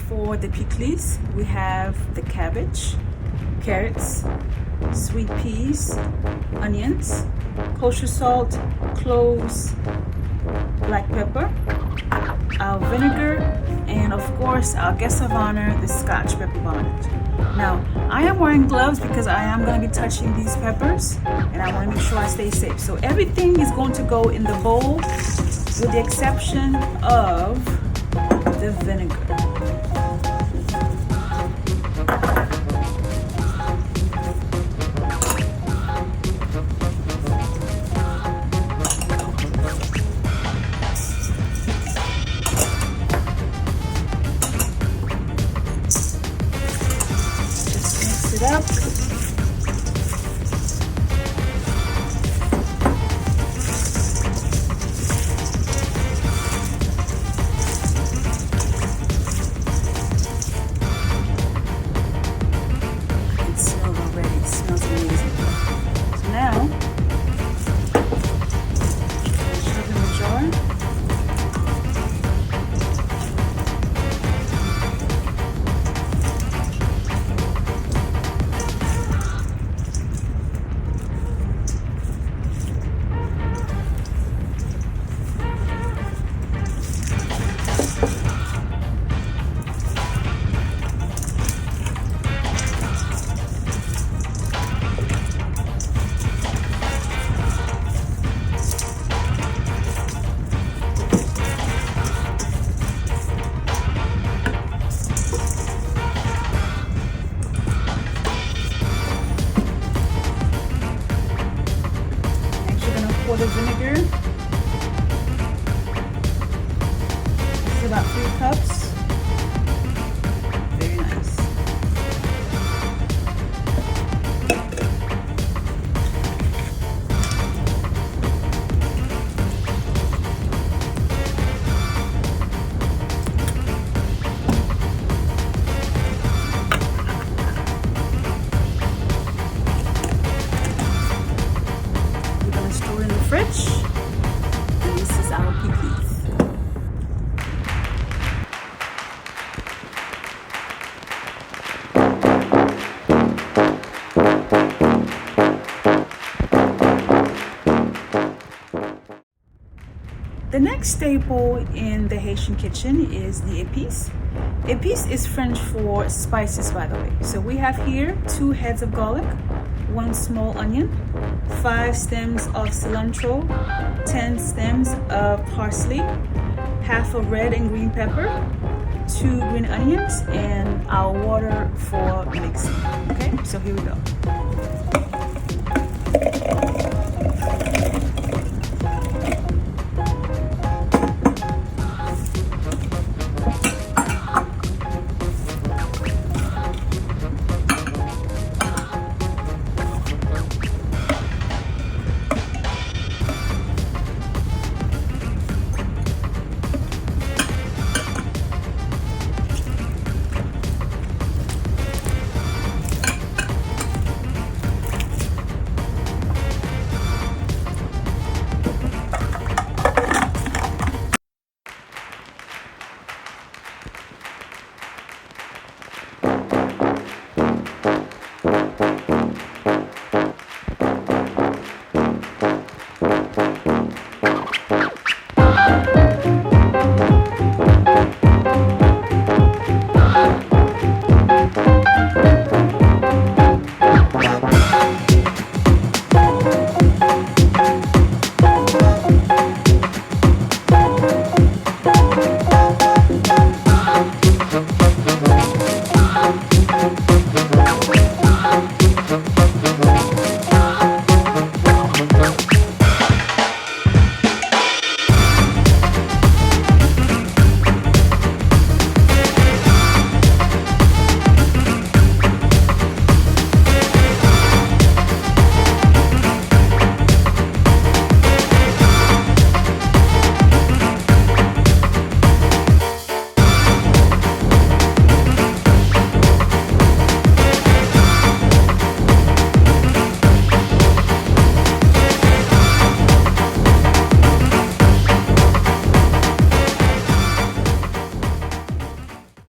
For the pikliz, we have the cabbage, carrots, sweet peas, onions, kosher salt, cloves, black pepper, our vinegar, and of course our guest of honor, the Scotch pepper bonnet. Now, I am wearing gloves because I am going to be touching these peppers and I want to make sure I stay safe. So everything is going to go in the bowl with the exception of the vinegar. It up. I can smell it already. It smells amazing. So now, shove in the jar. For the vinegar, this is about 3 cups. Very nice. Fridge, and this is our Pikliz. The next staple in the Haitian kitchen is the Epis. Epis is French for spices, by the way. So we have here 2 heads of garlic, 1 small onion, 5 stems of cilantro, 10 stems of parsley, half a red and green pepper, 2 green onions, and our water for mixing. Okay, so here we go.